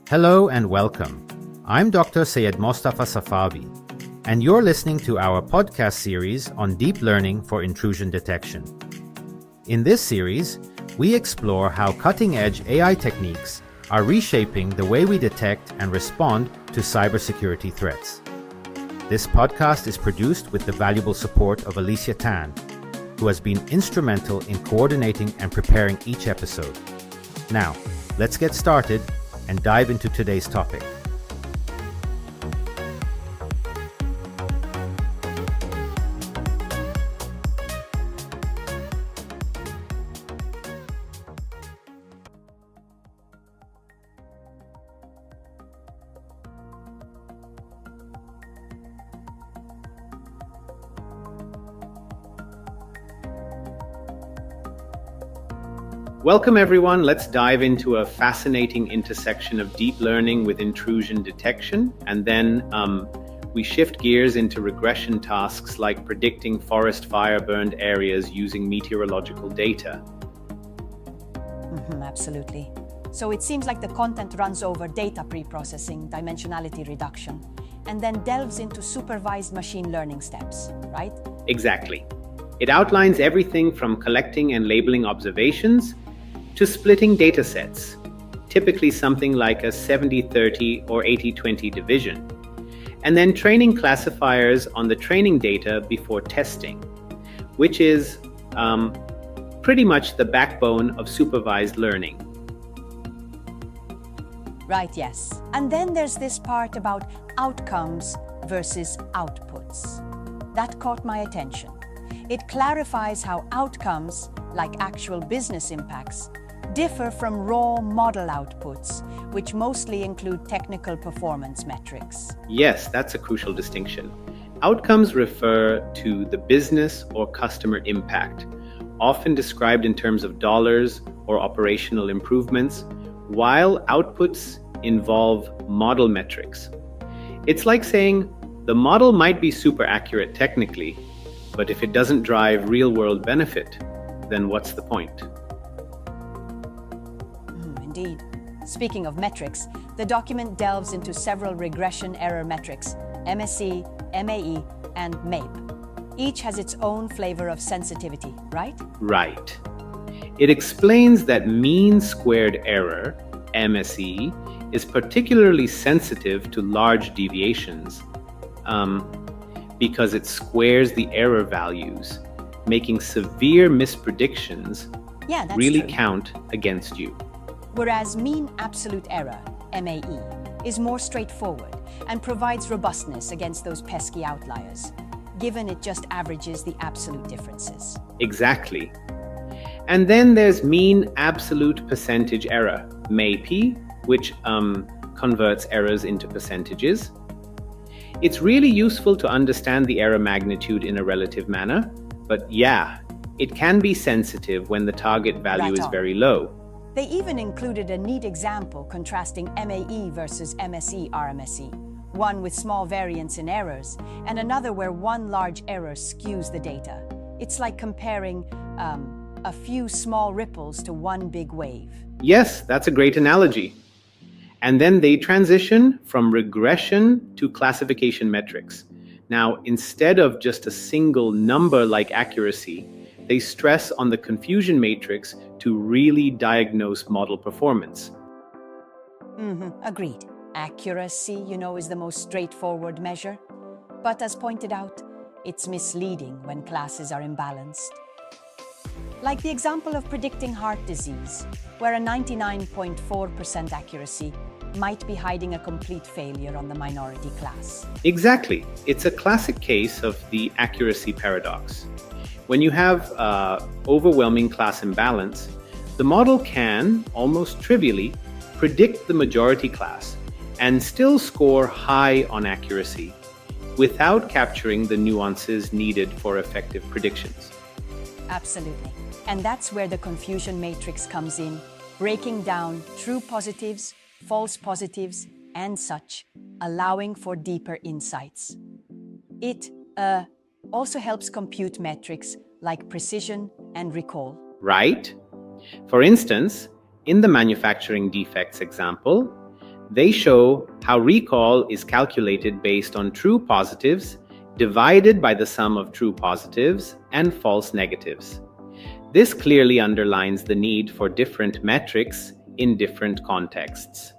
Hello and welcome. I'm Dr. Syed Mostafa Safavi, and you're listening to our podcast series on deep learning for intrusion detection. In this series, we explore how cutting-edge AI techniques are reshaping the way we detect and respond to cybersecurity threats. This podcast is produced with the valuable support of Alicia Tan, who has been instrumental in coordinating and preparing each episode. Now, let's get started and dive into today's topic. Welcome everyone. Let's dive into a fascinating intersection of deep learning with intrusion detection, and then we shift gears into regression tasks like predicting forest fire burned areas using meteorological data. Absolutely. So it seems like the content runs over data preprocessing, dimensionality reduction, and then delves into supervised machine learning steps, right? Exactly. It outlines everything from collecting and labeling observations to splitting data sets, typically something like a 70-30 or 80-20 division, and then training classifiers on the training data before testing, which is pretty much the backbone of supervised learning. Right, yes. And then there's this part about outcomes versus outputs. That caught my attention. It clarifies how outcomes, like actual business impacts, differ from raw model outputs, which mostly include technical performance metrics. Yes, that's a crucial distinction. Outcomes refer to the business or customer impact, often described in terms of dollars or operational improvements, while outputs involve model metrics. It's like saying the model might be super accurate technically, but if it doesn't drive real-world benefit, then what's the point? Indeed. Speaking of metrics, the document delves into several regression error metrics, MSE, MAE, and MAE. Each has its own flavor of sensitivity, right? Right. It explains that mean squared error, MSE, is particularly sensitive to large deviations because it squares the error values, making severe mispredictions really count against you. Whereas mean absolute error, MAE, is more straightforward and provides robustness against those pesky outliers, given it just averages the absolute differences. Exactly. And then there's mean absolute percentage error, MAPE, which converts errors into percentages. It's really useful to understand the error magnitude in a relative manner, but yeah, it can be sensitive when the target value is very low. They even included a neat example contrasting MAE versus MSE RMSE, one with small variance in errors, and another where one large error skews the data. It's like comparing a few small ripples to one big wave. Yes, that's a great analogy. And then they transition from regression to classification metrics. Now, instead of just a single number-like accuracy, they stress on the confusion matrix to really diagnose model performance. Agreed. Accuracy, is the most straightforward measure. But as pointed out, it's misleading when classes are imbalanced. Like the example of predicting heart disease, where a 99.4% accuracy might be hiding a complete failure on the minority class. Exactly. It's a classic case of the accuracy paradox. When you have overwhelming class imbalance, the model can, almost trivially, predict the majority class and still score high on accuracy without capturing the nuances needed for effective predictions. Absolutely. And that's where the confusion matrix comes in, breaking down true positives, false positives, and such, allowing for deeper insights. It also helps compute metrics like precision and recall. Right? For instance, in the manufacturing defects example, they show how recall is calculated based on true positives divided by the sum of true positives and false negatives. This clearly underlines the need for different metrics in different contexts.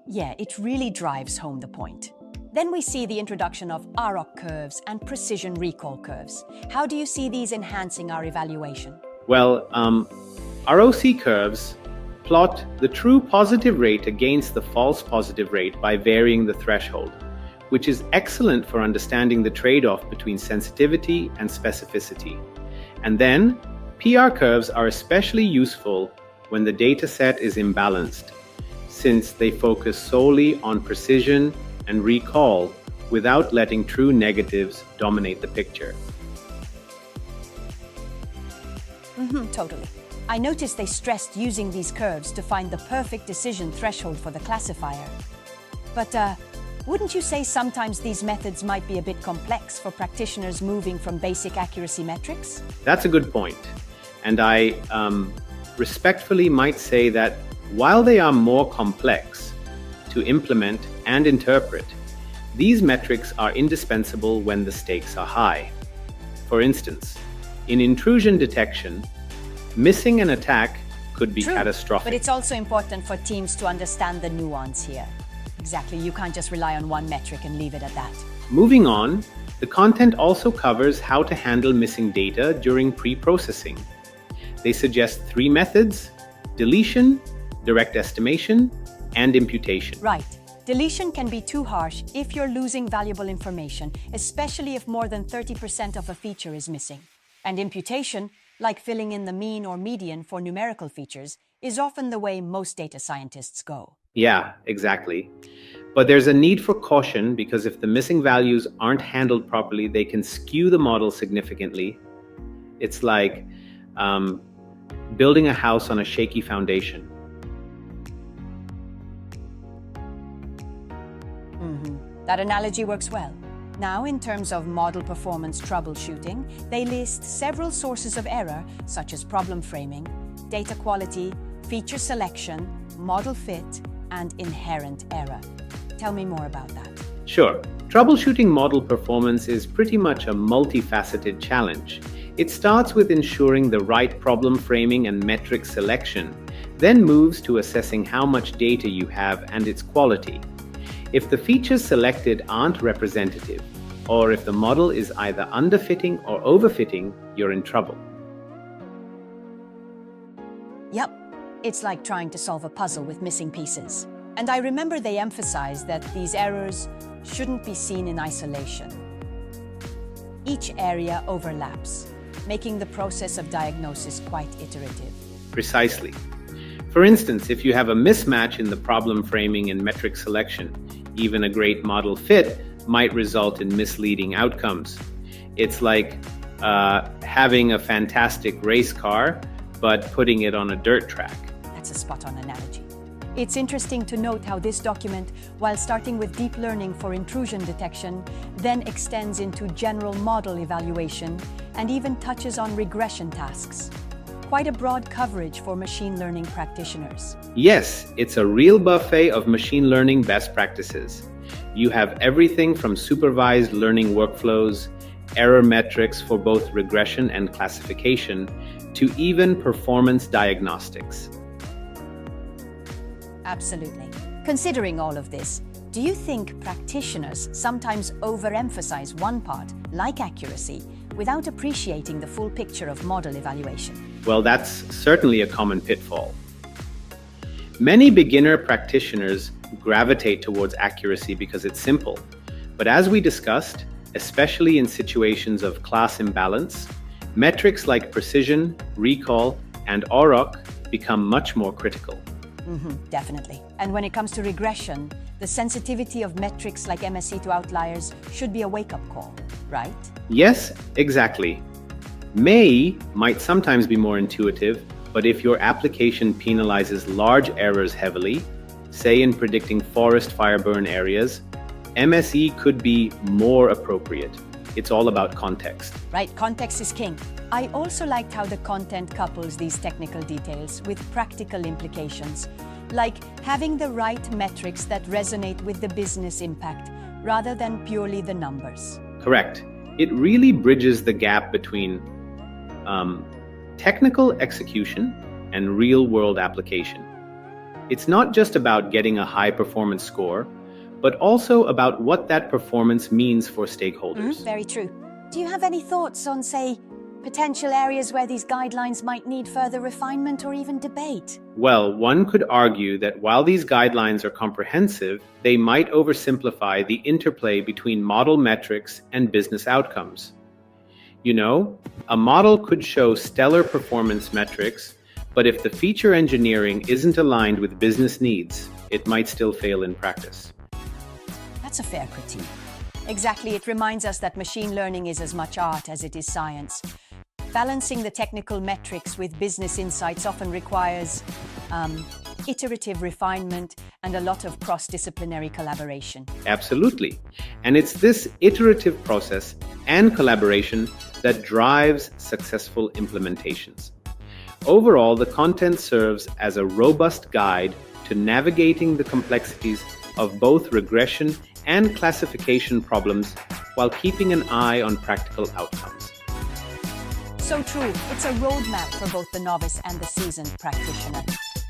Yeah, it really drives home the point. Then we see the introduction of ROC curves and precision recall curves. How do you see these enhancing our evaluation? Well, ROC curves plot the true positive rate against the false positive rate by varying the threshold, which is excellent for understanding the trade-off between sensitivity and specificity. And then, PR curves are especially useful when the data set is imbalanced, since they focus solely on precision and recall without letting true negatives dominate the picture. Totally. I noticed they stressed using these curves to find the perfect decision threshold for the classifier. But wouldn't you say sometimes these methods might be a bit complex for practitioners moving from basic accuracy metrics? That's a good point. And I respectfully might say that while they are more complex to implement and interpret, these metrics are indispensable when the stakes are high. For instance, in intrusion detection, missing an attack could be catastrophic. But it's also important for teams to understand the nuance here. Exactly, you can't just rely on one metric and leave it at that. Moving on, the content also covers how to handle missing data during pre-processing. They suggest 3 methods: deletion, direct estimation, and imputation. Right. Deletion can be too harsh if you're losing valuable information, especially if more than 30% of a feature is missing. And imputation, like filling in the mean or median for numerical features, is often the way most data scientists go. Yeah, exactly. But there's a need for caution because if the missing values aren't handled properly, they can skew the model significantly. It's like building a house on a shaky foundation. That analogy works well. Now, in terms of model performance troubleshooting, they list several sources of error, such as problem framing, data quality, feature selection, model fit, and inherent error. Tell me more about that. Sure. Troubleshooting model performance is pretty much a multifaceted challenge. It starts with ensuring the right problem framing and metric selection, then moves to assessing how much data you have and its quality. If the features selected aren't representative, or if the model is either underfitting or overfitting, you're in trouble. Yep, it's like trying to solve a puzzle with missing pieces. And I remember they emphasized that these errors shouldn't be seen in isolation. Each area overlaps, making the process of diagnosis quite iterative. Precisely. For instance, if you have a mismatch in the problem framing and metric selection, even a great model fit might result in misleading outcomes. It's like having a fantastic race car, but putting it on a dirt track. That's a spot-on analogy. It's interesting to note how this document, while starting with deep learning for intrusion detection, then extends into general model evaluation and even touches on regression tasks. Quite a broad coverage for machine learning practitioners. Yes, it's a real buffet of machine learning best practices. You have everything from supervised learning workflows, error metrics for both regression and classification, to even performance diagnostics. Absolutely. Considering all of this, do you think practitioners sometimes overemphasize one part, like accuracy, without appreciating the full picture of model evaluation? Well, that's certainly a common pitfall. Many beginner practitioners gravitate towards accuracy because it's simple. But as we discussed, especially in situations of class imbalance, metrics like precision, recall, and ROC become much more critical. Definitely. And when it comes to regression, the sensitivity of metrics like MSE to outliers should be a wake-up call, right? Yes, exactly. MAE might sometimes be more intuitive, but if your application penalizes large errors heavily, say in predicting forest fire burn areas, MSE could be more appropriate. it's all about context. Right, context is king. I also liked how the content couples these technical details with practical implications, like having the right metrics that resonate with the business impact rather than purely the numbers. Correct. It really bridges the gap between technical execution and real-world application. It's not just about getting a high-performance score, but also about what that performance means for stakeholders. Very true. Do you have any thoughts on, say, potential areas where these guidelines might need further refinement or even debate? Well, one could argue that while these guidelines are comprehensive, they might oversimplify the interplay between model metrics and business outcomes. You know, a model could show stellar performance metrics, but if the feature engineering isn't aligned with business needs, it might still fail in practice. That's a fair critique. Exactly, it reminds us that machine learning is as much art as it is science. Balancing the technical metrics with business insights often requires iterative refinement and a lot of cross-disciplinary collaboration. Absolutely. And it's this iterative process and collaboration that drives successful implementations. Overall, the content serves as a robust guide to navigating the complexities of both regression and classification problems while keeping an eye on practical outcomes. So true, it's a roadmap for both the novice and the seasoned practitioner.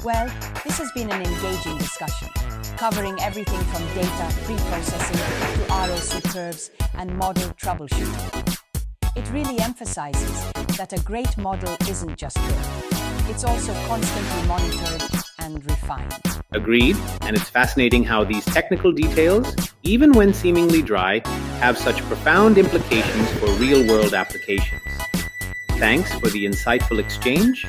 Well, this has been an engaging discussion, covering everything from data pre-processing to ROC curves and model troubleshooting. It really emphasizes that a great model isn't just built, it's also constantly monitored and refined. Agreed, and it's fascinating how these technical details, even when seemingly dry, have such profound implications for real-world applications. Thanks for the insightful exchange,